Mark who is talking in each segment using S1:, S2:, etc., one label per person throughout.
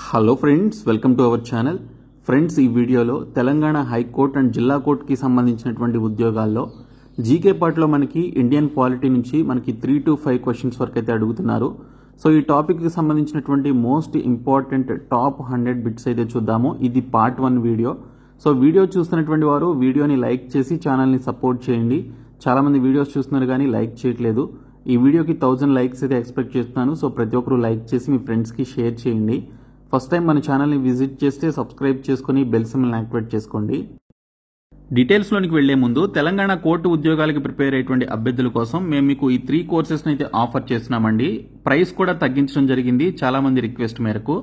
S1: Hello friends, welcome to our channel. Friends, ఈ వీడియోలో Telangana high court and జిల్లా కోర్టుకి సంబంధించినటువంటి ఉద్యోగాల్లో జీకే పార్ట్లో మనకి ఇండియన్ పాలిటీ నుంచి మనకి 3 to 5 క్వశ్చన్స్ వరకు అయితే అడుగుతున్నారు. సో ఈ టాపిక్కి సంబంధించినటువంటి మోస్ట్ ఇంపార్టెంట్ టాప్ 100 బిట్స్ అయితే చూద్దాము. ఇది పార్ట్ 1 వీడియో. సో వీడియో చూస్తున్నటువంటి వారు వీడియోని లైక్ చేసి ఛానల్ని సపోర్ట్ చేయండి. చాలామంది వీడియోస్ చూస్తున్నారు కానీ లైక్ చేయట్లేదు. ఈ వీడియోకి 1000 లైక్స్ అయితే ఎక్స్పెక్ట్ చేస్తున్నాను. సో ప్రతి ఒక్కరు లైక్ చేసి మీ ఫ్రెండ్స్కి షేర్ చేయండి. ఫస్ట్ టైం మన ఛానల్ని విజిట్ చేస్తే సబ్స్క్రైబ్ చేసుకుని బెల్ సింబల్ని యాక్టివేట్ చేసుకోండి. డీటెయిల్స్లోనికి వెళ్లే ముందు తెలంగాణ కోర్టు ఉద్యోగాలకి ప్రిపేర్ అయ్యేటువంటి అభ్యర్థుల కోసం మేము మీకు ఈ 3 కోర్సెస్ని అయితే ఆఫర్ చేస్తున్నామండి. ప్రైస్ కూడా తగ్గించడం జరిగింది చాలా మంది రిక్వెస్ట్ మేరకు.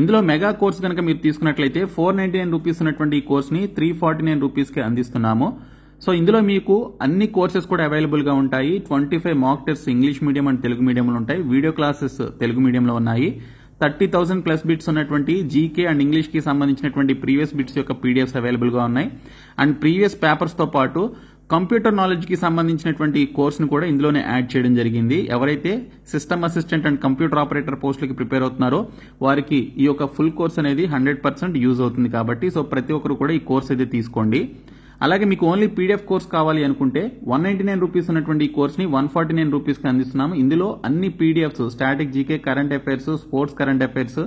S1: ఇందులో మెగా కోర్స్ కనుక మీరు తీసుకున్నట్లయితే 499 రూపీస్ ఉన్నటువంటి ఈ కోర్స్ని 349 రూపీస్కి అందిస్తున్నాము. సో ఇందులో మీకు అన్ని కోర్సెస్ కూడా అవైలబుల్ గా ఉంటాయి. 25 mock tests English medium and Telugu మీడియంలో ఉంటాయి. వీడియో క్లాసెస్ తెలుగు మీడియంలో ఉన్నాయి. 30,000 ప్లస్ బిట్స్ ఉన్నటువంటి జీకే అండ్ ఇంగ్లీష్ కి సంబంధించినటువంటి ప్రీవియస్ బిట్స్ యొక్క పీడిఎఫ్స్ అవైలబుల్ గా ఉన్నాయి. అండ్ ప్రీవియస్ పేపర్స్ తో పాటు కంప్యూటర్ నాలెడ్జ్ కి సంబంధించినటువంటి కోర్సును కూడా ఇందులోనే యాడ్ చేయడం జరిగింది. ఎవరైతే system assistant and computer operator పోస్టులకి ప్రిపేర్ అవుతున్నారో వారికి ఈ యొక్క ఫుల్ కోర్స్ అనేది 100% యూజ్ అవుతుంది కాబట్టి సో ప్రతి ఒక్కరు కూడా ఈ కోర్స్ అయితే తీసుకోండి. అలాగే మీకు ఓన్లీ పీడిఎఫ్ కోర్స్ కావాలి అనుకుంటే 199 రూపీస్ ఉన్నటువంటి ఈ కోర్స్ని 149 రూపీస్కి అందిస్తున్నాము. ఇందులో అన్ని PDFs, static GK, current affairs, sports current affairs,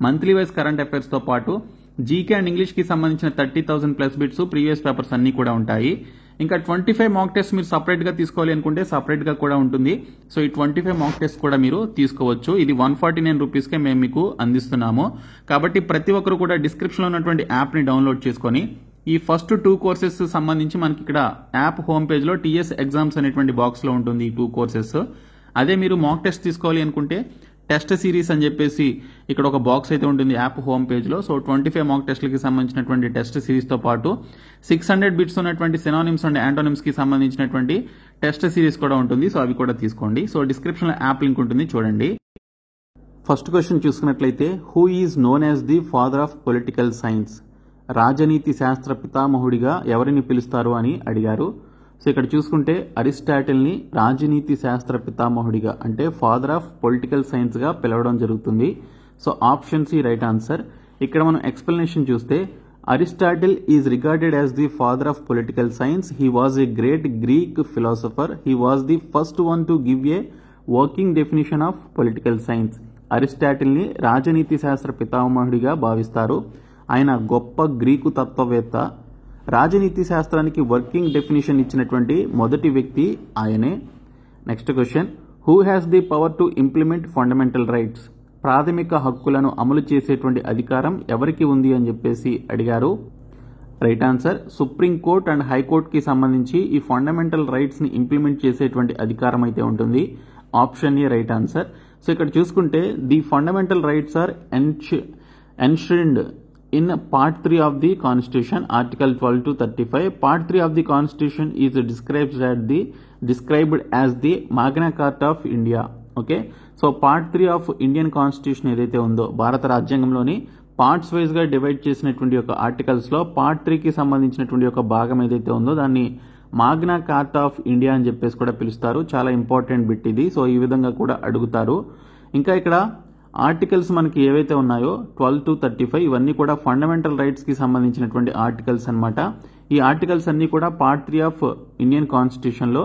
S1: monthly wise current affairs తో పాటు జీకే అండ్ ఇంగ్లీష్ కి సంబంధించిన 30,000 ప్లస్ బిట్స్, ప్రీవియస్ పేపర్స్ అన్ని కూడా ఉంటాయి. ఇంకా 25 మాక్ టెస్ట్ మీరు సపరేట్ గా తీసుకోవాలి అనుకుంటే సపరేట్ గా కూడా ఉంటుంది. సో ఈ 25 మాక్ టెస్ట్ కూడా మీరు తీసుకోవచ్చు. ఇది 149 రూపీస్కే మేము మీకు అందిస్తున్నాము. కాబట్టి ప్రతి ఒక్కరు కూడా డిస్క్రిప్షన్ లో ఉన్నటువంటి యాప్ ని డౌన్లోడ్ చేసుకొని ఈ ఫస్ట్ 2 కోర్సెస్ సంబంధించి మనకి ఇక్కడ యాప్ హోమ్ పేజ్ లో టీఎస్ ఎగ్జామ్స్ అనేటువంటి బాక్స్ లో ఉంటుంది ఈ 2 కోర్సెస్. అదే మీరు మాక్ టెస్ట్ తీసుకోవాలి అనుకుంటే టెస్ట్ సిరీస్ అని చెప్పేసి ఇక్కడ ఒక బాక్స్ అయితే ఉంటుంది యాప్ హోమ్ పేజ్ లో. సో 25 మాక్ టెస్ట్లకి సంబంధించినటువంటి టెస్ట్ సిరీస్ తో పాటు 600 బిట్స్ ఉన్నటువంటి సినానిమ్స్ అండ్ యాంటోనిమ్స్ కి సంబంధించినటువంటి టెస్ట్ సిరీస్ కూడా ఉంటుంది. సో అవి కూడా తీసుకోండి. సో డిస్క్రిప్షన్ లో యాప్ లింక్ ఉంటుంది, చూడండి. ఫస్ట్ క్వశ్చన్ చూసుకున్నట్లయితే, who is known as the father of political science? రాజనీతి శాస్త్ర పితామహుడిగా ఎవరిని పిలుస్తారు అని అడిగారు. సో ఇక్కడ చూసుకుంటే అరిస్టాటిల్ని రాజనీతి శాస్త్ర పితామహుడిగా అంటే ఫాదర్ ఆఫ్ పొలిటికల్ సైన్స్ గా పిలవడం జరుగుతుంది. So option C right answer. ఇక్కడ మనం ఎక్స్ప్లెనేషన్ చూస్తే Aristotle is regarded as the father of political science. He was a great Greek philosopher. He was the first one to give a working definition of political science. అరిస్టాటిల్ని రాజనీతి శాస్త్ర పితామహుడిగా భావిస్తారు. ఆయన గొప్ప Greek తత్వవేత్త. రాజనీతి శాస్త్రానికి వర్కింగ్ డెఫినిషన్ ఇచ్చినటువంటి మొదటి వ్యక్తి ఆయనే. Next question, who has the power to implement fundamental rights? ప్రాథమిక హక్కులను అమలు చేసేటువంటి అధికారం ఎవరికి ఉంది అని చెప్పేసి అడిగారు. రైట్ ఆన్సర్, సుప్రీంకోర్టు అండ్ హైకోర్టుకి సంబంధించి ఈ ఫండమెంటల్ రైట్స్ ని ఇంప్లిమెంట్ చేసేటువంటి అధికారం అయితే ఉంటుంది. Option A right answer. So ఇక్కడ చూసుకుంటే the fundamental rights are enshrined in Part 3 of the Constitution, Article 12 to 35. Part 3 of the Constitution is described as the Magna Carta of India. Okay, so Part 3 of Indian Constitution ఏదైతే ఉందో భారత రాజ్యాంగంలోని parts wise గా divide చేసినటువంటి ఒక articles లో Part 3 కి సంబంధించినటువంటి ఒక భాగం ఏదైతే ఉందో దాన్ని మాగ్నా కార్టా ఆఫ్ ఇండియా అని చెప్పేసి కూడా పిలుస్తారు. చాలా ఇంపార్టెంట్ బిట్ ఇది. సో ఈ విధంగా కూడా అడుగుతారు. ఇంకా ఇక్కడ ఆర్టికల్స్ మనకి ఏవైతే ఉన్నాయో 12 to 35 ఇవన్నీ కూడా ఫండమెంటల్ రైట్స్ కి సంబంధించినటువంటి ఆర్టికల్స్ అన్నమాట. ఈ ఆర్టికల్స్ అన్ని కూడా Part 3 ఆఫ్ ఇండియన్ కాన్స్టిట్యూషన్ లో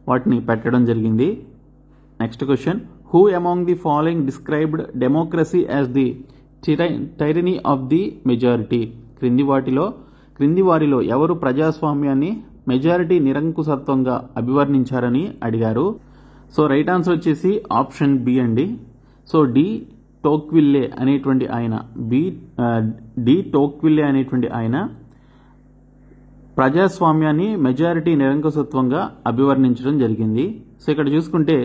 S1: వాటిని పెట్టడం జరిగింది. Next question, who among the following described democracy as the tyranny of the majority? క్రింది వారిలో ఎవరు ప్రజాస్వామ్యాన్ని మెజారిటీ నిరంకుశత్వంగా అభివర్ణించారని అడిగారు. సో రైట్ ఆన్సర్ వచ్చేసి ఆప్షన్ బి అండి. సో డి టోక్విల్లే అనేటువంటి ఆయన ప్రజాస్వామ్యాన్ని మెజారిటీ నిరంకుశత్వంగా అభివర్ణించడం జరిగింది. సో ఇక్కడ చూసుకుంటే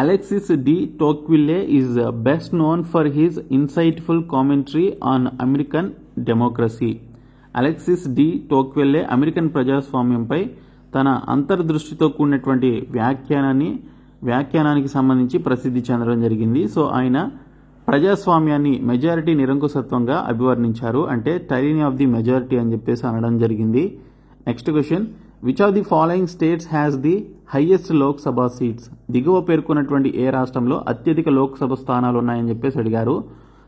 S1: Alexis de Tocqueville is best known for his insightful commentary on American democracy. Alexis de Tocqueville American ప్రజాస్వామ్యంపై తన అంతర్దృష్టితో కూడినటువంటి వ్యాఖ్యానానికి సంబంధించి ప్రసిద్ధి చెందడం జరిగింది. సో ఆయన ప్రజాస్వామ్యాన్ని మెజారిటీ నిరంకుశత్వంగా అభివర్ణించారు, అంటే టైరనీ ఆఫ్ ది మెజారిటీ అని చెప్పేసి అనడం జరిగింది. Next question, which of the following states has the highest Lok Sabha seats? దిగువ పేర్కొన్నటువంటి ఏ రాష్ట్రంలో అత్యధిక లోక్సభ స్థానాలు ఉన్నాయని చెప్పేసి అడిగారు.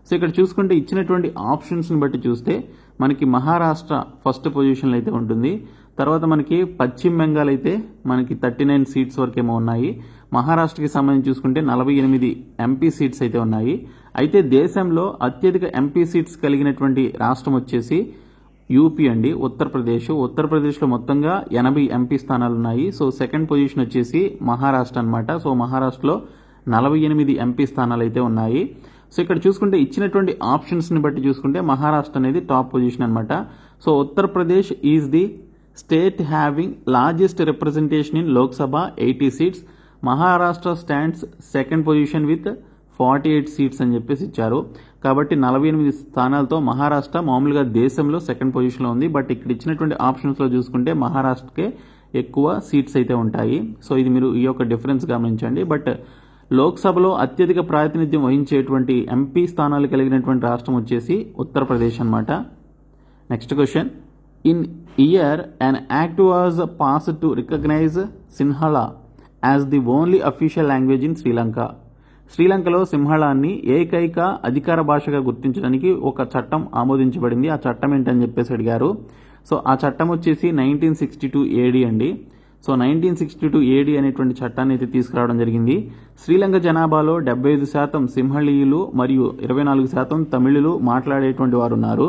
S1: సో ఇక్కడ చూసుకుంటే ఇచ్చినటువంటి ఆప్షన్స్ని బట్టి చూస్తే మనకి మహారాష్ట్ర ఫస్ట్ పొజిషన్లో అయితే ఉంటుంది. తర్వాత మనకి పశ్చిమ బెంగాల్ అయితే మనకి 39 సీట్స్ వరకేమో ఉన్నాయి. మహారాష్ట్రకి సంబంధించి చూసుకుంటే 48 ఎంపీ సీట్స్ అయితే ఉన్నాయి. అయితే దేశంలో అత్యధిక ఎంపీ సీట్స్ కలిగినటువంటి రాష్ట్రం వచ్చేసి యూపీ అండి, ఉత్తరప్రదేశ్లో మొత్తంగా 80 ఎంపీ స్థానాలు ఉన్నాయి. సో సెకండ్ పొజిషన్ వచ్చేసి మహారాష్ట్ర అనమాట. సో మహారాష్ట్రలో 48 ఎంపీ స్థానాలు అయితే ఉన్నాయి. సో ఇక్కడ చూసుకుంటే ఇచ్చినటువంటి ఆప్షన్స్ని బట్టి చూసుకుంటే మహారాష్ట్ర అనేది టాప్ పొజిషన్ అనమాట. So Uttar Pradesh is the state having largest representation in Lok Sabha 80 seats. Maharashtra stands second position with 48 seats అని చెప్పేసి ఇచ్చారు. కాబట్టి 48 స్థానాలతో మహారాష్ట్ర మామూలుగా దేశంలో సెకండ్ పొజిషన్లో ఉంది. బట్ ఇక్కడ ఇచ్చినటువంటి ఆప్షన్స్లో చూసుకుంటే మహారాష్ట్రకే ఎక్కువ సీట్స్ అయితే ఉంటాయి. సో ఇది మీరు ఈ యొక్క డిఫరెన్స్ గమనించండి. బట్ లోక్సభలో అత్యధిక ప్రాతినిధ్యం వహించేటువంటి ఎంపీ స్థానాలు కలిగినటువంటి రాష్ట్రం వచ్చేసి ఉత్తరప్రదేశ్ అనమాట. Next question, in year an act was passed to recognise సిన్హళ as the only official language in Sri Lanka. శ్రీలంకలో సింహళాన్ని ఏకైక అధికార భాషగా గుర్తించడానికి ఒక చట్టం ఆమోదించబడింది. ఆ చట్టం ఏంటని చెప్పేసి అడిగారు. సో ఆ చట్టం వచ్చేసి 1962 AD అండి. సో 1962 AD అనేటువంటి చట్టాన్ని అయితే తీసుకురావడం జరిగింది. శ్రీలంక జనాభాలో 75% సింహళీయులు మరియు 24% తమిళులు మాట్లాడేటువంటి వారు ఉన్నారు.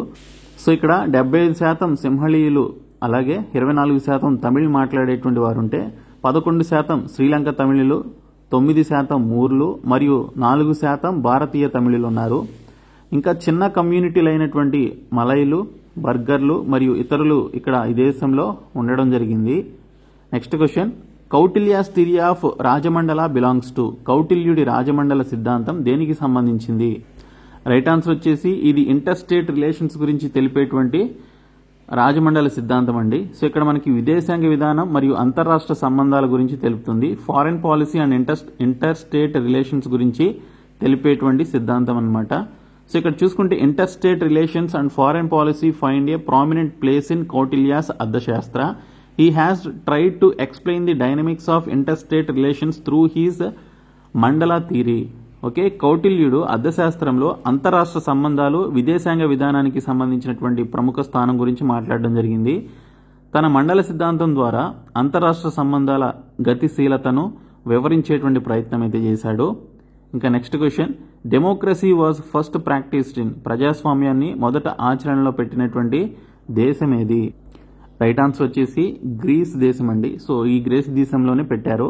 S1: సో ఇక్కడ 75% సింహళీయులు అలాగే 24% తమిళ్ మాట్లాడేటువంటి వారు ఉంటే 11% శ్రీలంక తమిళులు, 9% మూర్లు మరియు 4% భారతీయ తమిళులు ఉన్నారు. ఇంకా చిన్న కమ్యూనిటీలు అయినటువంటి మలైలు, బర్గర్లు మరియు ఇతరులు ఇక్కడ ఈ దేశంలో ఉండడం జరిగింది. Next question, Kautilya's theory of Rajamandala belongs to. కౌటిల్యుడి రాజమండల సిద్ధాంతం దేనికి సంబంధించింది? రైట్ ఆన్సర్ వచ్చేసి ఇది ఇంటర్ స్టేట్ రిలేషన్స్ గురించి తెలిపేటువంటి రాజమండల సిద్ధాంతం అండి. సో ఇక్కడ మనకి విదేశాంగ విధానం మరియు అంతర్రాష్ట్ర సంబంధాల గురించి తెలుపుతుంది. Foreign policy and inter state relations గురించి తెలిపేటువంటి సిద్ధాంతం అనమాట. సో ఇక్కడ చూసుకుంటే inter state relations and foreign policy find a prominent place in Kautilya's Arthashastra. He has tried to explain the dynamics of interstate relations through his Mandala theory. Okay, కౌటిల్యుడు అర్థశాస్త్రంలో అంతరాష్ట్ర సంబంధాలు, విదేశాంగ విధానానికి సంబంధించినటువంటి ప్రముఖ స్థానం గురించి మాట్లాడడం జరిగింది. తన మండల సిద్ధాంతం ద్వారా అంతరాష్ట్ర సంబంధాల గతిశీలతను వివరించేటువంటి ప్రయత్నం అయితే చేశాడు. ఇంకా next question, democracy was first practised in. ప్రజాస్వామ్యాన్ని మొదట ఆచరణలో పెట్టినటువంటి దేశం ఏది? రైట్ ఆన్సర్ వచ్చేసి గ్రీస్ దేశం అండి. సో ఈ గ్రీస్ దేశంలోనే పెట్టారు.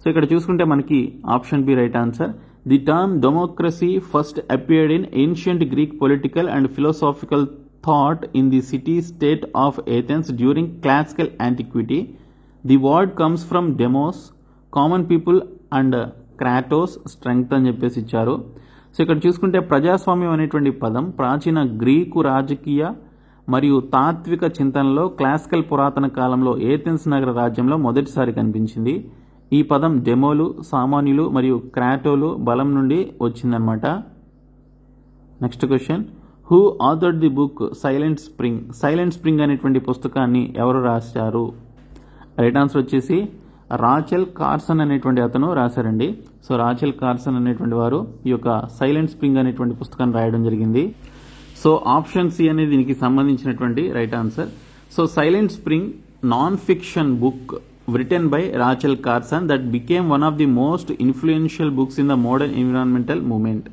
S1: సో ఇక్కడ చూసుకుంటే మనకి option B right answer. The term democracy first appeared in ancient Greek political and philosophical thought in the city state of Athens during classical antiquity. The word comes from demos, common people and kratos, strength అని చెప్పేసి ఇచ్చారు. So ఇక్కడ చూసుకుంటే ప్రజాస్వామ్యం అనేటువంటి పదం ప్రాచీన Greek రాజకీయ మరియు తాత్విక చింతనలో క్లాసికల్ పురాతన కాలంలో ఏథెన్స్ నగర రాజ్యంలో మొదటిసారి కనిపించింది. ఈ పదం డెమోలు, సామాన్యులు మరియు క్రాటోలు బలం నుండి వచ్చిందనమాట. Next question, who authored the book silent spring. Silent spring అనేటువంటి పుస్తకాన్ని ఎవరు రాశారు? రైట్ ఆన్సర్ వచ్చేసి రాచెల్ కార్సన్ అనేటువంటి అతను రాశారండి. సో రాచెల్ కార్సన్ అనేటువంటి వారు ఈ యొక్క సైలెంట్ స్ప్రింగ్ అనేటువంటి పుస్తకాన్ని రాయడం జరిగింది. సో ఆప్షన్ సి అనేది దీనికి సంబంధించినటువంటి right answer. So silent spring non fiction book written by Rachel Carson that became one of the most influential books in the modern environmental movement.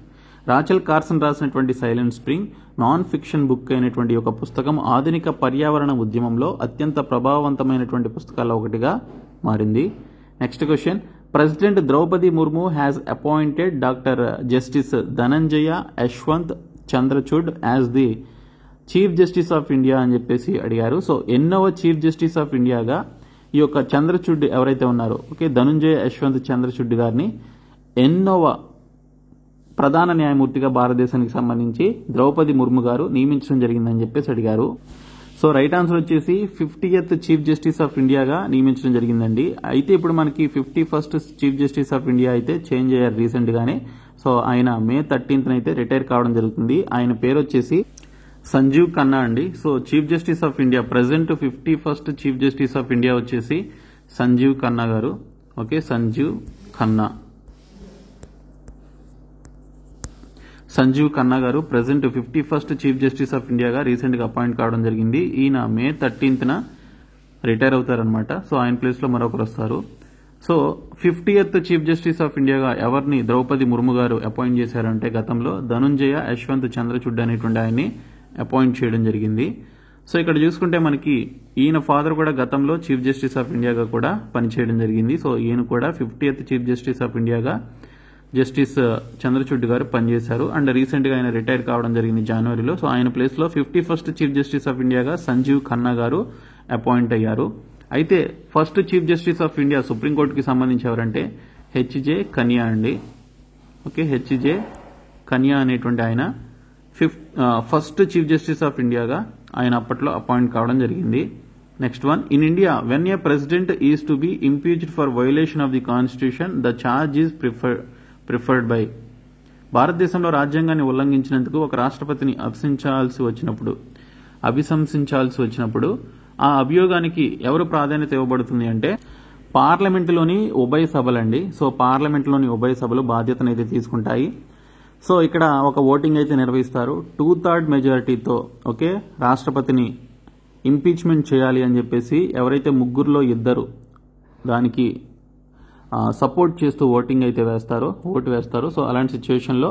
S1: Rachel Carson రాసినటువంటి silent spring non fiction book అయినటువంటి ఒక పుస్తకం ఆధునిక పర్యావరణ ఉద్యమంలో అత్యంత ప్రభావవంతమైనటువంటి పుస్తకాల్లో ఒకటిగా మారింది. Next question, president Droupadi Murmu has appointed doctor justice Dhananjaya Yeshwant Chandrachud as the chief justice of India అని చెప్పేసి అడిగారు. సో ఎన్నవ చీఫ్ జస్టిస్ ఆఫ్ ఇండియాగా ఈ యొక్క చంద్రచూడ్ ఎవరైతే ఉన్నారో, ఓకే, ధనుంజయ యశ్వంత్ చంద్రచూడ్ గారిని ఎన్నవ ప్రధాన న్యాయమూర్తిగా భారతదేశానికి సంబంధించి ద్రౌపది ముర్ము గారు నియమించడం జరిగిందని చెప్పేసి అడిగారు. సో రైట్ ఆన్సర్ వచ్చేసి 50th చీఫ్ జస్టిస్ ఆఫ్ ఇండియాగా నియమించడం జరిగిందండి. అయితే ఇప్పుడు మనకి 51st chief justice of India అయితే చేంజ్ అయ్యారు రీసెంట్ గానే. సో ఆయన May 13th అయితే రిటైర్ కావడం జరుగుతుంది. ఆయన పేరు వచ్చేసి సంజీవ్ ఖన్నా అండి. So chief justice of India present 51st chief justice of India వచ్చేసి సంజీవ్ ఖన్నా గారు. ఓకే, సంజీవ్ ఖన్నా. సంజీవ్ ఖన్నా గారు present 51st chief justice of ఇండియాగా రీసెంట్గా అపాయింట్ కావడం జరిగింది. ఈయన మే 13th రిటైర్ అవుతారనమాట. సో ఆయన ప్లేస్లో మరొకరు వస్తారు. So 50th chief justice of ఇండియాగా ఎవరిని ద్రౌపది ముర్ము గారు అపాయింట్ చేశారంటే గతంలో ధనుంజయ యశ్వంత్ చంద్రచూడ్ అనేటువంటి ఆయన్ని అపాయింట్ చేయడం జరిగింది. సో ఇక్కడ చూసుకుంటే మనకి ఈయన ఫాదర్ కూడా గతంలో చీఫ్ జస్టిస్ ఆఫ్ ఇండియాగా కూడా పనిచేయడం జరిగింది. సో ఈయన కూడా 50th చీఫ్ జస్టిస్ ఆఫ్ ఇండియాగా జస్టిస్ చంద్రచూడ్ గారు పనిచేశారు. అండ్ రీసెంట్గా ఆయన రిటైర్ కావడం జరిగింది జనవరిలో. సో ఆయన ప్లేస్లో 51st చీఫ్ జస్టిస్ ఆఫ్ ఇండియాగా సంజీవ్ ఖన్నా గారు అపాయింట్ అయ్యారు. అయితే first chief justice of India సుప్రీంకోర్టుకి సంబంధించి ఎవరంటే హెచ్జే కనియా అండి. ఓకే, హెచ్జే కనియా అనేటువంటి ఆయన ఫస్ట్ చీఫ్ జస్టిస్ ఆఫ్ ఇండియాగా ఆయన అప్పట్లో అపాయింట్ కావడం జరిగింది. Next one, in India when a president is to be impeached for violation of the constitution the charge is preferred by. భారతదేశంలో రాజ్యాంగాన్ని ఉల్లంఘించినందుకు ఒక రాష్ట్రపతిని అభిశంసించాల్సి వచ్చినప్పుడు ఆ అభియోగానికి ఎవరు ప్రాధాన్యత ఇవ్వబడుతుంది అంటే పార్లమెంటులోని ఉభయ సభలండి. సో పార్లమెంటులోని ఉభయ సభలు బాధ్యతనైతే తీసుకుంటాయి. సో ఇక్కడ ఒక ఓటింగ్ అయితే నిర్వహిస్తారు. 2/3 మెజారిటీతో ఓకే రాష్ట్రపతిని ఇంపీచ్మెంట్ చేయాలి అని చెప్పేసి ఎవరైతే ముగ్గురులో ఇద్దరు దానికి సపోర్ట్ చేస్తూ ఓటు వేస్తారో సో అలాంటి సిచ్యువేషన్లో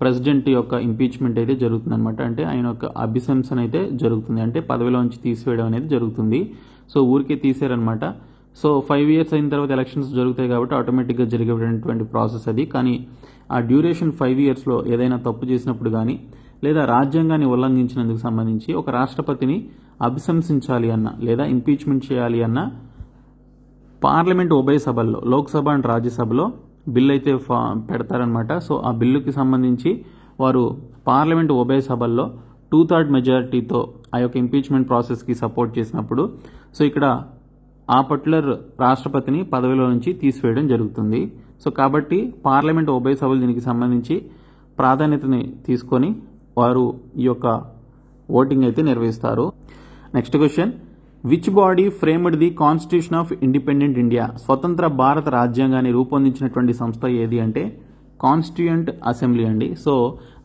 S1: ప్రెసిడెంట్ యొక్క ఇంపీచ్మెంట్ అయితే జరుగుతుంది అనమాట. అంటే ఆయన యొక్క అభిశంసన అయితే జరుగుతుంది, అంటే పదవిలోంచి తీసివేయడం అనేది జరుగుతుంది. సో ఊరికే తీసారనమాట. సో 5 years అయిన తర్వాత ఎలక్షన్స్ జరుగుతాయి కాబట్టి ఆటోమేటిక్గా జరిగేటువంటి ప్రాసెస్ అది. కానీ ఆ డ్యూరేషన్ 5 yearsలో ఏదైనా తప్పు చేసినప్పుడు కానీ లేదా రాజ్యాంగాన్ని ఉల్లంఘించినందుకు సంబంధించి ఒక రాష్ట్రపతిని అభిశంసించాలి అన్న లేదా ఇంపీచ్మెంట్ చేయాలి అన్న పార్లమెంట్ ఉభయ సభల్లో లోక్సభ అండ్ రాజ్యసభలో బిల్లు అయితే పెడతారనమాట. సో ఆ బిల్లుకి సంబంధించి వారు పార్లమెంట్ ఉభయ సభల్లో 2/3 మెజారిటీతో ఆ యొక్క ఇంపీచ్మెంట్ ప్రాసెస్కి సపోర్ట్ చేసినప్పుడు సో ఇక్కడ ఆ పర్టికులర్ రాష్ట్రపతిని పదవిలో నుంచి తీసివేయడం జరుగుతుంది. సో కాబట్టి పార్లమెంట్ ఉభయ సభలు దీనికి సంబంధించి ప్రాధాన్యతని తీసుకొని వారు ఈ యొక్క ఓటింగ్ అయితే నిర్వహిస్తారు. Next question, which body framed the constitution of independent India? స్వతంత్ర భారత రాజ్యాంగాన్ని రూపొందించినటువంటి సంస్థ ఏది అంటే కాన్స్టిట్యూయెంట్ అసెంబ్లీ అండి. సో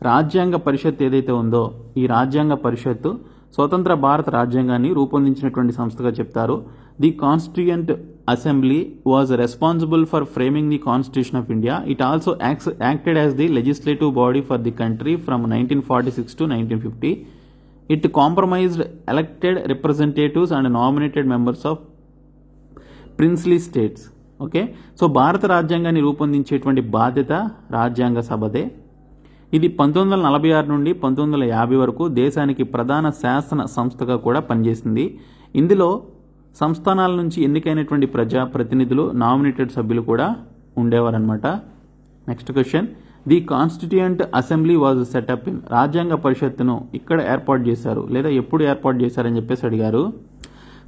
S1: రాజ్యాంగ పరిషత్ ఏదైతే ఉందో ఈ రాజ్యాంగ పరిషత్తు స్వతంత్ర భారత రాజ్యాంగాన్ని రూపొందించినటువంటి సంస్థగా చెప్తారు. The constituent assembly was responsible for framing the constitution of India. It also acted as the legislative body for the country from 1946 to 1950. It comprised elected representatives and nominated members of princely states. Okay, so భారత రాజ్యాంగాన్ని రూపొందించేటువంటి బాధ్యత రాజ్యాంగ సభదే. ఇది 1946 నుండి 1950 వరకు దేశానికి ప్రధాన శాసన సంస్థగా కూడా పనిచేసింది. ఇందులో సంస్థానాల నుంచి ఎన్నికైనటువంటి ప్రజా ప్రతినిధులు నామినేటెడ్ సభ్యులు కూడా ఉండేవారనమాట. Next question, the constituent assembly was set up in. రాజ్యాంగ పరిషత్తును ఇక్కడ ఏర్పాటు చేశారు లేదా ఎప్పుడు ఏర్పాటు చేశారని చెప్పేసి అడిగారు.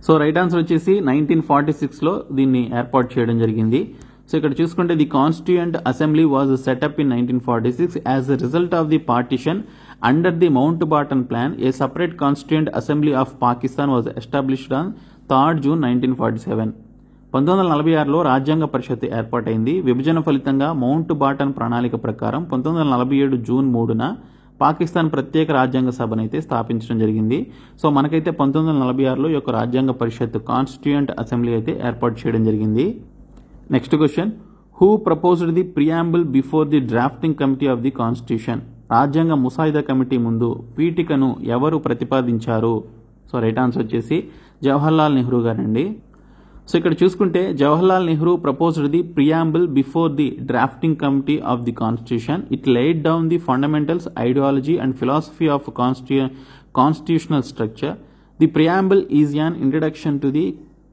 S1: సో రైట్ ఆన్సర్ వచ్చేసి 1946లో దీన్ని ఏర్పాటు చేయడం జరిగింది. సో ఇక్కడ చూసుకుంటే the constituent assembly was set up in 1946 as a result of the partition under the Mountbatten plan. A separate constituent assembly of Pakistan was established on 3rd June 1947. 1946లో రాజ్యాంగ పరిషత్ ఏర్పాటైంది. విభజన ఫలితంగా మౌంట్ బాటన్ ప్రణాళిక ప్రకారం 1947 June 3న పాకిస్తాన్ ప్రత్యేక రాజ్యాంగ సభనైతే స్థాపించడం జరిగింది. సో మనకైతే 1946లో ఈ యొక్క రాజ్యాంగ పరిషత్ కాన్స్టిట్యూయెంట్ అసెంబ్లీ అయితే ఏర్పాటు చేయడం జరిగింది. Next question, who proposed the preamble before the drafting committee of the constitution? రాజ్యాంగ ముసాయిదా కమిటీ ముందు పీఠికను ఎవరు ప్రతిపాదించారు? సో రైట్ ఆన్సర్ వచ్చేసి జవహర్లాల్ నెహ్రూ గారండి. సో ఇక్కడ చూసుకుంటే Jawaharlal Nehru proposed the preamble before the drafting committee of the constitution. It laid down the fundamentals, ideology and philosophy of constitutional structure. The preamble is an introduction to the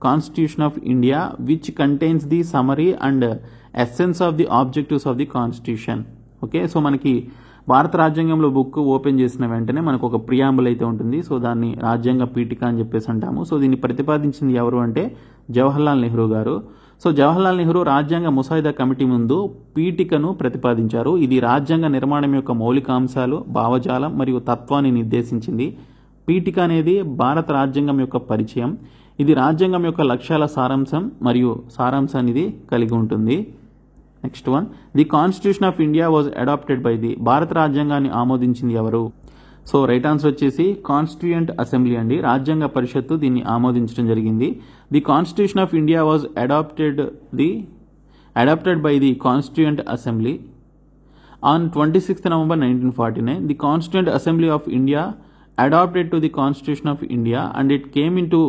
S1: constitution of India which contains the summary and essence of the objectives of the constitution. Okay, so మనకి భారత రాజ్యాంగంలో book open చేసిన వెంటనే మనకు ఒక preamble అయితే ఉంటుంది. So దాన్ని రాజ్యాంగ పీఠిక అని చెప్పేసి అంటాము. సో దీన్ని ప్రతిపాదించింది ఎవరు అంటే జవహర్లాల్ నెహ్రూ గారు. సో జవహర్లాల్ నెహ్రూ రాజ్యాంగ ముసాయిదా కమిటీ ముందు పీఠికను ప్రతిపాదించారు. ఇది రాజ్యాంగ నిర్మాణం యొక్క మౌలిక అంశాలు, భావజాలం మరియు తత్వాన్ని నిర్దేశించింది. పీఠిక అనేది భారత రాజ్యాంగం యొక్క పరిచయం. ఇది రాజ్యాంగం యొక్క లక్ష్యాల సారాంశం మరియు సారాంశాన్ని కలిగి ఉంటుంది. Next one, the constitution of India was adopted by the, భారత రాజ్యాంగాన్ని ఆమోదించింది ఎవరు? సో రైట్ ఆన్సర్ వచ్చేసి కాన్స్టిట్యూయెంట్ అసెంబ్లీ అండి. రాజ్యాంగ పరిషత్తు దీన్ని ఆమోదించడం జరిగింది. The constitution of India was adopted by the constituent assembly on 26th November 1949. The constituent assembly of India adopted to the constitution of India and it came into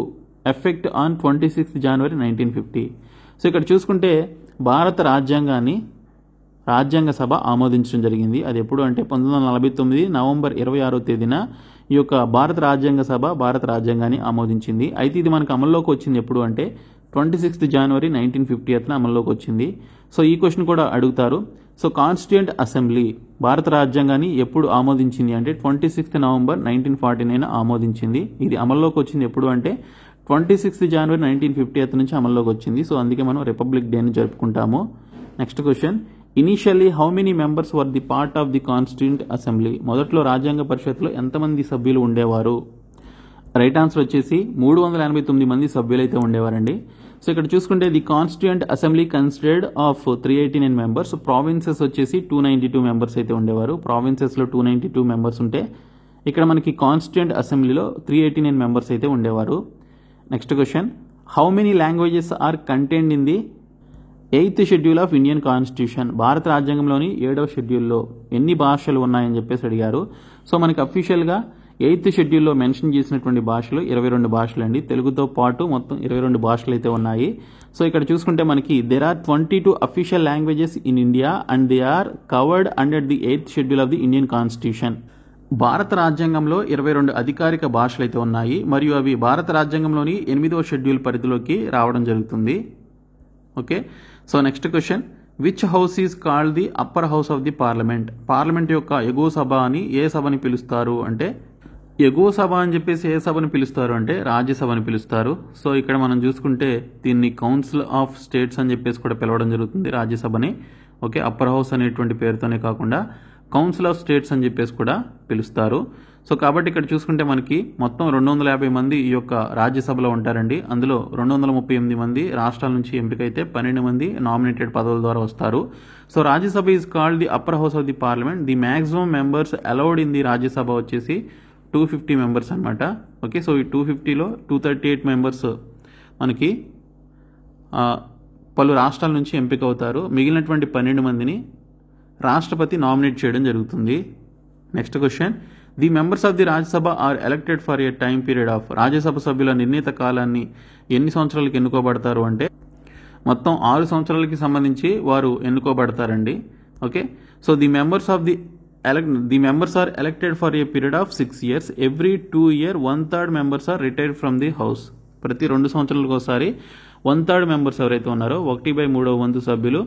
S1: effect on 26th January 1950. So ఇక్కడ చూసుకుంటే భారత రాజ్యాంగాన్ని రాజ్యాంగ సభ ఆమోదించడం జరిగింది. అది ఎప్పుడు అంటే 1949 నవంబర్ 26వ తేదీన ఈ యొక్క భారత రాజ్యాంగ సభ భారత రాజ్యాంగాన్ని ఆమోదించింది. అయితే ఇది మనకు అమల్లోకి వచ్చింది ఎప్పుడు అంటే 26th January 1950 అమల్లోకి వచ్చింది. సో ఈ క్వశ్చన్ కూడా అడుగుతారు. సో కాన్స్టిట్యూయెంట్ అసెంబ్లీ భారత రాజ్యాంగాన్ని ఎప్పుడు ఆమోదించింది అంటే 26th November 1949 ఆమోదించింది. ఇది అమల్లోకి వచ్చింది ఎప్పుడు అంటే 26th January 1950 నుంచి అమల్లోకి వచ్చింది. సో అందుకే మనం రిపబ్లిక్ డేని జరుపుకుంటాము. Next question, initially how many members were the part of the constituent assembly? మొదట్లో రాజ్యాంగ పరిషత్లో ఎంతమంది సభ్యులు ఉండేవారు? రైట్ ఆన్సర్ వచ్చేసి 389 మంది సభ్యులు అయితే ఉండేవారండి. సో ఇక్కడ చూసుకుంటే the constituent assembly considered of 389 members, provinces వచ్చేసి 292 మెంబర్స్ అయితే ఉండేవారు. ప్రావిన్సెస్లో 292 మెంబర్స్ ఉంటే ఇక్కడ మనకి కాన్స్టిట్యూయెంట్ అసెంబ్లీలో 389 మెంబర్స్ అయితే ఉండేవారు. Next question, how many languages are contained in the 8th schedule of Indian constitution? భారత రాజ్యాంగంలోని 7వ షెడ్యూల్లో ఎన్ని భాషలు ఉన్నాయని చెప్పేసి అడిగారు. సో మనకి అఫీషియల్గా 8th షెడ్యూల్లో మెన్షన్ చేసినటువంటి భాషలు 22 భాషలు అండి. తెలుగుతో పాటు మొత్తం 22 భాషలు అయితే ఉన్నాయి. సో ఇక్కడ చూసుకుంటే మనకి there are 22 official languages in India and they are covered under the 8th schedule of the Indian constitution. భారత రాజ్యాంగంలో 22 అధికారిక భాషలు అయితే ఉన్నాయి మరియు అవి భారత రాజ్యాంగంలోని 8వ షెడ్యూల్ పరిధిలోకి రావడం జరుగుతుంది. Okay, so next question, which house is called the upper house of the parliament? Parliament యొక్క ఎగువ సభ అని ఏ సభని పిలుస్తారు అంటే, ఎగువ సభ అని చెప్పేసి ఏ సభని పిలుస్తారు అంటే రాజ్యసభని పిలుస్తారు. సో ఇక్కడ మనం చూసుకుంటే దీన్ని కౌన్సిల్ ఆఫ్ స్టేట్స్ అని చెప్పేసి కూడా పిలవడం జరుగుతుంది రాజ్యసభని. ఓకే, అప్పర్ హౌస్ అనేటువంటి పేరుతోనే కాకుండా కౌన్సిల్ ఆఫ్ స్టేట్స్ అని చెప్పేసి కూడా పిలుస్తారు. సో కాబట్టి ఇక్కడ చూసుకుంటే మనకి మొత్తం 250 మంది ఈ యొక్క రాజ్యసభలో ఉంటారండి. అందులో 238 మంది రాష్ట్రాల నుంచి ఎంపికైతే 12 మంది నామినేటెడ్ పదవుల ద్వారా వస్తారు. So Rajya Sabha is called the upper house of the parliament. The maximum members allowed in the Rajya Sabha వచ్చేసి 250 మెంబర్స్ అనమాట. ఓకే, సో ఈ 250లో 238 మెంబర్స్ మనకి పలు రాష్ట్రాల నుంచి ఎంపిక అవుతారు. మిగిలినటువంటి 12 మందిని రాష్ట్రపతి నామినేట్ చేయడం జరుగుతుంది. Next question, the members of the Rajya Sabha are elected for a time period of. Rajya Sabha సభ్యుల నిర్ణీత కాలాన్ని ఎన్ని సంవత్సరాలకు ఎన్నుకోబడతారు అంటే మొత్తం 6 సంవత్సరాలకి సంబంధించి వారు ఎన్నుకోబడతారండి. Okay, so the members are elected for a period of 6 years. Every 2 years 1/3 members are retired from the house. ప్రతి 2 సంవత్సరాలకు ఒకసారి 1/3 మెంబర్స్ ఎవరైతే ఉన్నారో 1/3 వంతు సభ్యులు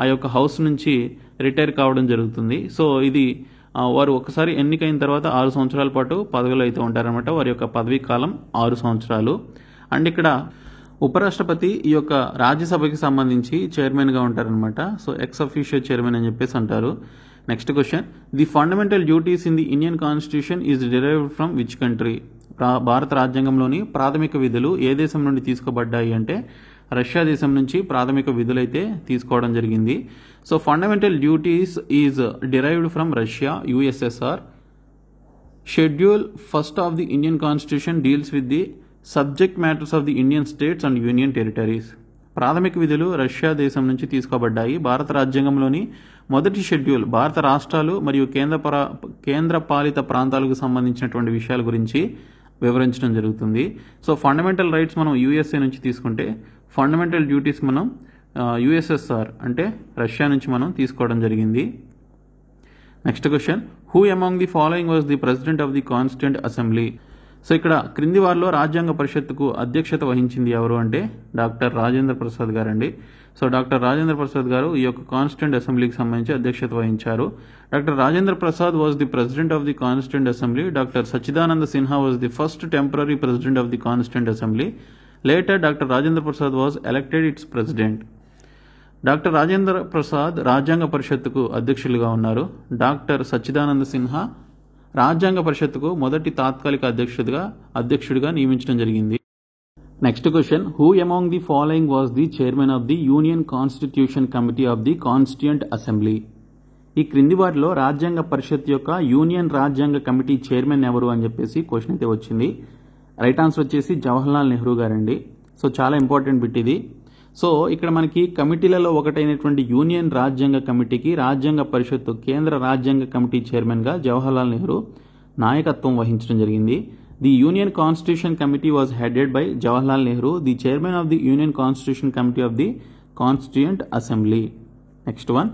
S1: ఆ యొక్క హౌస్ నుంచి రిటైర్ కావడం జరుగుతుంది. సో ఇది వారు ఒకసారి ఎన్నికైన తర్వాత 6 సంవత్సరాల పాటు పదవిలో అయితే ఉంటారనమాట. వారి యొక్క పదవీ కాలం 6 సంవత్సరాలు. అండ్ ఇక్కడ ఉపరాష్ట్రపతి ఈ యొక్క రాజ్యసభకి సంబంధించి చైర్మన్గా ఉంటారనమాట. సో ఎక్స్ అఫీషియో చైర్మన్ అని చెప్పేసి అంటారు. Next question, the fundamental duties in the Indian constitution is derived from which country? భారత రాజ్యాంగంలోని ప్రాథమిక విధులు ఏ దేశం నుండి తీసుకోబడ్డాయి అంటే రష్యా దేశం నుంచి ప్రాథమిక విధులైతే తీసుకోవడం జరిగింది. So fundamental duties is derived from Russia, USSR. Schedule first of the Indian constitution deals with the subject matters of the Indian states and union territories. ప్రాథమిక విధులు రష్యా దేశం నుంచి తీసుకోబడ్డాయి. భారత రాజ్యాంగంలోని మొదటి షెడ్యూల్ భారత రాష్ట్రాలు మరియు కేంద్ర పాలిత ప్రాంతాలకు సంబంధించినటువంటి విషయాల గురించి వివరించడం జరుగుతుంది. సో ఫండమెంటల్ రైట్స్ మనం యూఎస్ఏ నుంచి తీసుకుంటే ఫండమెంటల్ డ్యూటీస్ మనం యుఎస్ఎస్ఆర్ అంటే రష్యా నుంచి మనం తీసుకోవడం జరిగింది. Next question, who among the following was the president of the constituent assembly? So ఇక్కడ క్రింది వారిలో రాజ్యాంగ పరిషత్తుకు అధ్యక్షత వహించింది ఎవరు అంటే డాక్టర్ రాజేంద్ర ప్రసాద్ గారు అండి. సో డాక్టర్ రాజేంద్ర ప్రసాద్ గారు ఈ యొక్క కాన్స్టిట్యూయెంట్ అసెంబ్లీకి సంబంధించి అధ్యక్షత వహించారు. Doctor Rajendra Prasad was the president of the constituent assembly. Doctor Sachchidananda Sinha was the first temporary president of the constituent assembly. Later doctor Rajendra Prasad was elected it's president. Doctor Rajendra Prasad రాజ్యాంగ పరిషత్తుకు అధ్యక్షులుగా ఉన్నారు. డాక్టర్ సచ్చిదానంద సిన్హా రాజ్యాంగ పరిషత్తుకు మొదటి తాత్కాలిక అధ్యక్షుడిగా నియమించడం జరిగింది. Next question, who among the following was the chairman of the union constitution committee of the constituent assembly? ఈ క్రింది వాటిలో రాజ్యాంగ పరిషత్ యొక్క యూనియన్ రాజ్యాంగ కమిటీ చైర్మన్ ఎవరు అని చెప్పేసి క్వశ్చన్ అయితే వచ్చింది. రైట్ ఆన్సర్ వచ్చేసి జవహర్లాల్ నెహ్రూ గారండి. సో చాలా ఇంపార్టెంట్ బిట్ ఇది. సో ఇక్కడ మనకి కమిటీలలో ఒకటైనటువంటి యూనియన్ రాజ్యాంగ కమిటీకి రాజ్యాంగ పరిషత్తు కేంద్ర రాజ్యాంగ కమిటీ చైర్మన్గా జవహర్లాల్ నెహ్రూ నాయకత్వం వహించడం జరిగింది. The union constitution committee was headed by Jawaharlal Nehru, the chairman of the union constitution committee of the constituent assembly. Next one,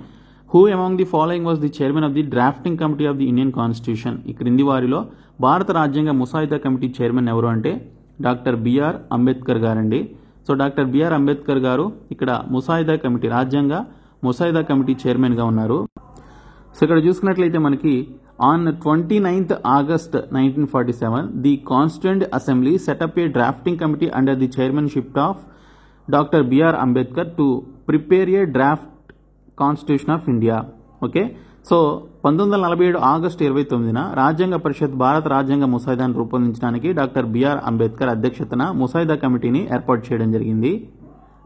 S1: who among the following was the chairman of the drafting committee of the Indian constitution? ఈ క్రింది వారిలో భారత రాజ్యాంగ ముసాయిదా committee chairman ఎవరు అంటే doctor B R Ambedkar గారండి. So doctor B R Ambedkar గారు ఇక్కడ ముసాయిదా కమిటీ రాజ్యాంగ ముసాయిదా కమిటీ చైర్మన్గా ఉన్నారు. సో ఇక్కడ చూసుకున్నట్లయితే మనకి on 29th August 1947 the constituent assembly set up a drafting committee under the chairmanship of doctor B R Ambedkar to prepare a draft constitution of India. Okay, so 1947 ఆగస్టు 29న రాజ్యాంగ పరిషత్ భారత రాజ్యాంగ ముసాయిదాను రూపొందించడానికి డాక్టర్ బిఆర్ అంబేద్కర్ అధ్యక్షతన ముసాయిదా కమిటీని ఏర్పాటు చేయడం జరిగింది.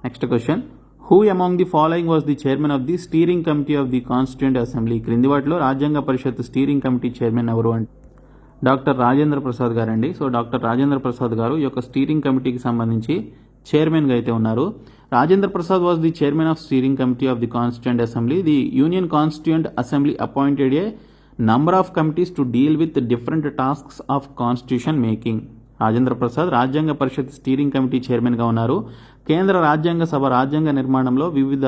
S1: Next question, who among the following was the chairman of the steering committee of the constituent assembly? క్రింది వాటిలో రాజ్యాంగ పరిషత్ స్టీరింగ్ కమిటీ చైర్మన్ ఎవరు అంటే డాక్టర్ రాజేంద్ర ప్రసాద్ గారండి. సో డాక్టర్ రాజేంద్ర ప్రసాద్ గారు ఈ యొక్క స్టీరింగ్ కమిటీకి సంబంధించి చైర్మన్గా అయితే ఉన్నారు. Rajendra Prasad was the chairman of steering committee of the constituent assembly. The union constituent assembly appointed A number of committees to deal with different tasks of constitution making. Rajendra Prasad రాజ్యాంగ పరిషత్ స్టీరింగ్ కమిటీ చైర్మన్గా ఉన్నారు. కేంద్ర రాజ్యాంగ సభ రాజ్యాంగ నిర్మాణంలో వివిధ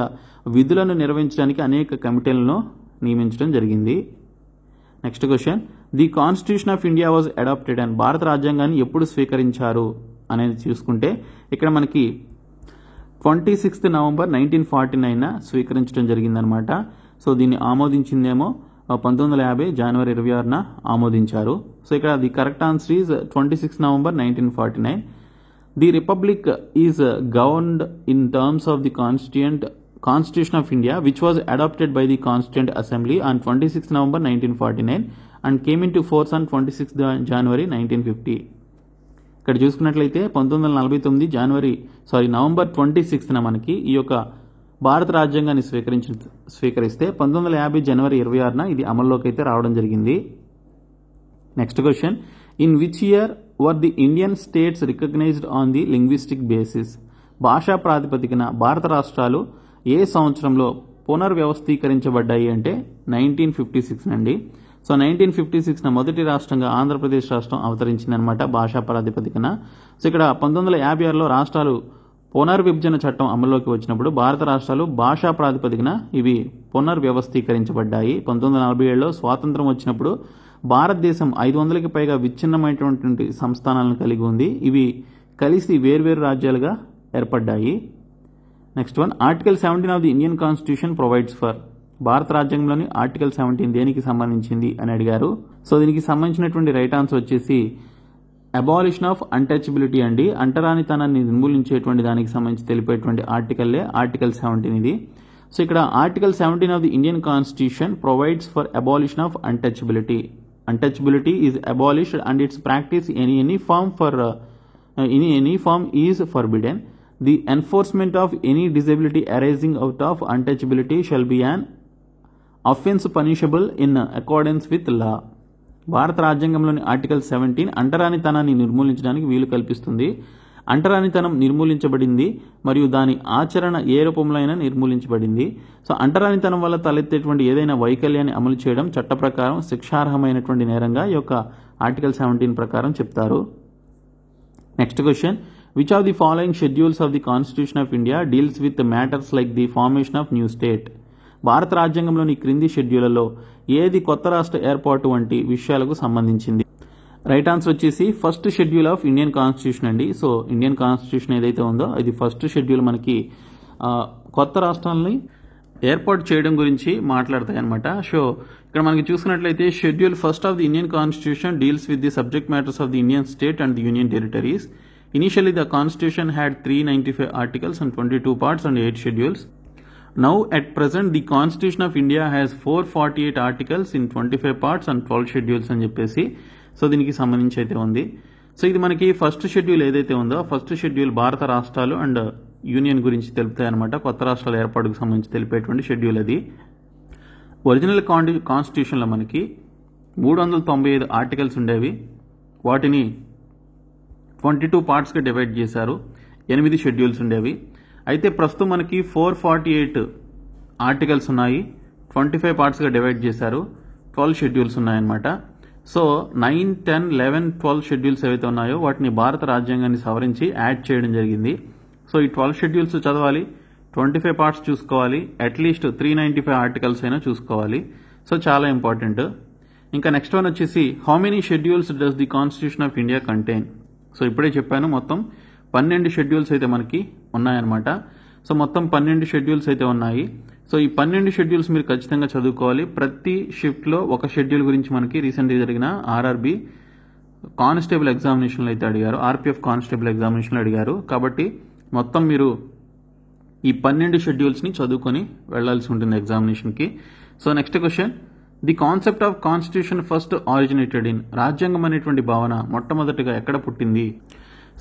S1: విధులను నిర్వహించడానికి అనేక కమిటీలను నియమించడం జరిగింది. Next question, the constitution of India was adopted and భారత రాజ్యాంగాన్ని ఎప్పుడు స్వీకరించారు అనేది చూసుకుంటే ఇక్కడ మనకి 26th November 1949 స్వీకరించడం జరిగిందనమాట. సో దీన్ని ఆమోదించిందేమో 1950 జనవరి 26న ఆమోదించారు. సో ఇక్కడ the correct answer is 26 November 1949. The republic is governed in terms of the Constitution of India, which was adopted by the Constituent Assembly on 26 November 1949 and came into force on 26 January 1950. ఇక్కడ చూసుకున్నట్లయితే 1949 November 26న మనకి ఈ యొక్క భారత రాజ్యాంగాన్ని స్వీకరిస్తే 1950 జనవరి 26న ఇది అమల్లోకి అయితే రావడం జరిగింది. Next question, in which year were the Indian states recognised on the linguistic basis? భాషా ప్రాతిపదికన భారత రాష్ట్రాలు ఏ సంవత్సరంలో పునర్వ్యవస్థీకరించబడ్డాయి అంటే 1956 అండి. సో 1956న మొదటి రాష్ట్రంగా ఆంధ్రప్రదేశ్ రాష్ట్రం అవతరించిందనమాట భాషా ప్రాతిపదికన. సో ఇక్కడ 1956లో రాష్ట్రాలు పునర్విభజన చట్టం అమల్లోకి వచ్చినప్పుడు భారత రాష్ట్రాలు భాషా ప్రాతిపదికన ఇవి పునర్వ్యవస్థీకరించబడ్డాయి. 1947లో స్వాతంత్రం వచ్చినప్పుడు భారతదేశం 500కి పైగా విచ్ఛిన్నమైనటువంటి సంస్థానాలను కలిగి ఉంది. ఇవి కలిసి వేర్వేరు రాజ్యాలుగా ఏర్పడ్డాయి. Next one, article 17 of the Indian constitution provides for. భారత రాజ్యాంగంలోని ఆర్టికల్ 17 దేనికి సంబంధించింది అని అడిగారు. సో దీనికి సంబంధించినటువంటి రైట్ ఆన్సర్ వచ్చేసి అబాలిషన్ ఆఫ్ అన్టచబిలిటీ అండి. అంటరానితనాన్ని నిర్మూలించేటువంటి దానికి సంబంధించి తెలిపేటువంటి ఆర్టికల్లే ఆర్టికల్ 17 ఇది. సో ఇక్కడ article 17 of the Indian constitution provides for abolition of untouchability. Untouchability is abolished and its practice in any form is forbidden. The enforcement of any disability arising out of untouchability shall be an offence punishable in accordance with law. భారత రాజ్యాంగంలోని article 17 అంటరానితనాన్ని నిర్మూలించడానికి వీలు కల్పిస్తుంది. అంటరానితనం నిర్మూలించబడింది మరియు దాని ఆచరణ ఏ రూపంలో అయినా నిర్మూలించబడింది. సో అంటరానితనం వల్ల తలెత్తేటువంటి ఏదైనా వైకల్యాన్ని అమలు చేయడం చట్ట ప్రకారం శిక్షార్హమైనటువంటి నేరంగా ఈ యొక్క ఆర్టికల్ 17 ప్రకారం చెప్తారు. Next question, which of the following schedules of the constitution of India deals with matters like the formation of new state? భారత రాజ్యాంగంలోని క్రింది షెడ్యూళ్లలో ఏది కొత్త రాష్ట్ర ఏర్పాటు వంటి విషయాలకు సంబంధించింది? రైట్ ఆన్సర్ వచ్చేసి first schedule of Indian constitution అండి. సో ఇండియన్ కాన్స్టిట్యూషన్ ఏదైతే ఉందో ఇది ఫస్ట్ షెడ్యూల్ మనకి కొత్త రాష్ట్రాలని ఏర్పాటు చేయడం గురించి మాట్లాడతాయి అనమాట. సో ఇక్కడ మనకి చూసుకున్నట్లయితే schedule first of the Indian constitution deals with the subject matters of the Indian state and the union territories. Initially the constitution had 395 articles and 22 parts and 8 schedules. Now at present the Constitution of India has 448 articles in 25 parts and 12 schedules అని చెప్పేసి so దీనికి సంబంధించి అయితే ఉంది. So ఇది మనకి first schedule ఏదైతే ఉందో ఫస్ట్ షెడ్యూల్ భారత రాష్ట్రాలు అండ్ యూనియన్ గురించి తెలుపుతాయన్నమాట. కొత్త రాష్ట్రాల ఏర్పాటుకు సంబంధించి తెలిపేటువంటి షెడ్యూల్ అది. ఒరిజినల్ కాన్స్టిట్యూషన్లో మనకి 395 ఆర్టికల్స్ ఉండేవి. వాటిని 22 పార్ట్స్గా డివైడ్ చేశారు. 8 షెడ్యూల్స్ ఉండేవి. అయితే ప్రస్తుతం మనకి 448 ఆర్టికల్స్ ఉన్నాయి. 25 పార్ట్స్గా డివైడ్ చేశారు. 12 షెడ్యూల్స్ ఉన్నాయన్నమాట. సో 9, 10, 11, 12 షెడ్యూల్స్ ఏవైతే ఉన్నాయో వాటిని భారత రాజ్యాంగాన్ని సవరించి యాడ్ చేయడం జరిగింది. సో ఈ 12 షెడ్యూల్స్ చదవాలి, 25 పార్ట్స్ చూసుకోవాలి, అట్లీస్ట్ 395 ఆర్టికల్స్ అయినా చూసుకోవాలి. సో చాలా ఇంపార్టెంట్. ఇంకా నెక్స్ట్ వన్ వచ్చేసి how many schedules does the constitution of India contain. So ఇప్పుడే చెప్పాను మొత్తం 12 షెడ్యూల్స్ అయితే మనకి ఉన్నాయన్నమాట. సో మొత్తం 12 షెడ్యూల్స్ అయితే ఉన్నాయి. సో ఈ 12 షెడ్యూల్స్ మీరు ఖచ్చితంగా చదువుకోవాలి. ప్రతి షిఫ్ట్లో ఒక షెడ్యూల్ గురించి మనకి రీసెంట్గా జరిగిన ఆర్ఆర్బి కానిస్టేబుల్ ఎగ్జామినేషన్లో అయితే అడిగారు, ఆర్పిఎఫ్ కానిస్టేబుల్ ఎగ్జామినేషన్లో అడిగారు. కాబట్టి మొత్తం మీరు ఈ 12 షెడ్యూల్స్ని చదువుకొని వెళ్లాల్సి ఉంటుంది ఎగ్జామినేషన్కి. So next question, the concept of constitution first originated in. రాజ్యాంగం అనేటువంటి భావన మొట్టమొదటిగా ఎక్కడ పుట్టింది?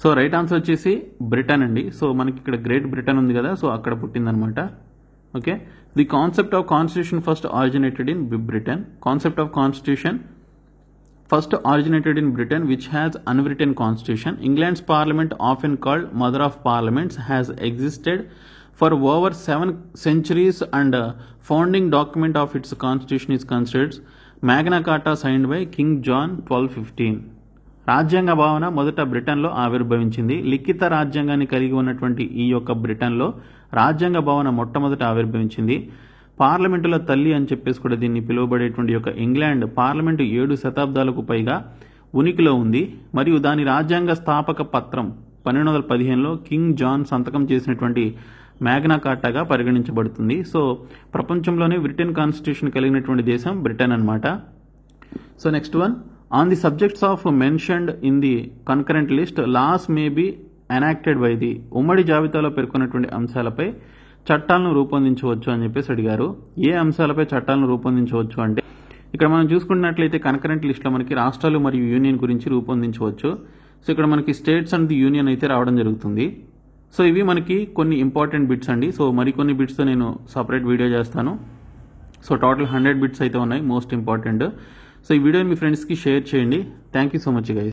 S1: సో రైట్ ఆన్సర్ వచ్చేసి బ్రిటన్ అండి. సో మనకి ఇక్కడ గ్రేట్ బ్రిటన్ ఉంది కదా, సో అక్కడ పుట్టిందనమాట. Okay, the concept of constitution first originated in Britain. Concept of constitution first originated in Britain, which has unwritten constitution. England's parliament, often called mother of parliaments, has existed for over 7 centuries, and founding document of its constitution is considered Magna Carta signed by King John 1215. రాజ్యాంగ భావన మొదట బ్రిటన్లో ఆవిర్భవించింది. లిఖిత రాజ్యాంగాన్ని కలిగి ఉన్నటువంటి ఈ యొక్క బ్రిటన్లో రాజ్యాంగ భావన మొట్టమొదట ఆవిర్భవించింది. పార్లమెంటుల తల్లి అని చెప్పేసి కూడా దీన్ని పిలువబడేటువంటి యొక్క ఇంగ్లాండ్ పార్లమెంటు 7 శతాబ్దాలకు పైగా ఉనికిలో ఉంది. మరియు దాని రాజ్యాంగ స్థాపక పత్రం 1215లో కింగ్ జాన్ సంతకం చేసినటువంటి మ్యాగ్నా కార్టాగా పరిగణించబడుతుంది. సో ప్రపంచంలోనే బ్రిటన్ కాన్స్టిట్యూషన్ కలిగినటువంటి దేశం బ్రిటన్ అన్నమాట. So next one, on the subjects of mentioned in the concurrent list laws may be enacted by the. ఉమ్మడి జాబితాలో పేర్కొన్నటువంటి అంశాలపై చట్టాలను రూపొందించవచ్చు అని చెప్పేసి అడిగారు. ఏ అంశాలపై చట్టాలను రూపొందించవచ్చు అంటే ఇక్కడ మనం చూసుకున్నట్లయితే కన్కరెంట్ లిస్ట్లో మనకి రాష్ట్రాలు మరియు యూనియన్ గురించి రూపొందించవచ్చు. సో ఇక్కడ మనకి స్టేట్స్ అండ్ ది యూనియన్ అయితే రావడం జరుగుతుంది. సో ఇవి మనకి కొన్ని ఇంపార్టెంట్ బిట్స్ అండి. సో మరికొన్ని బిట్స్తో నేను సపరేట్ వీడియో చేస్తాను. సో టోటల్ 100 బిట్స్ అయితే ఉన్నాయి మోస్ట్ ఇంపార్టెంట్. సో ఈ వీడియోని మీ ఫ్రెండ్స్కి షేర్ చేయండి. Thank you so much guys.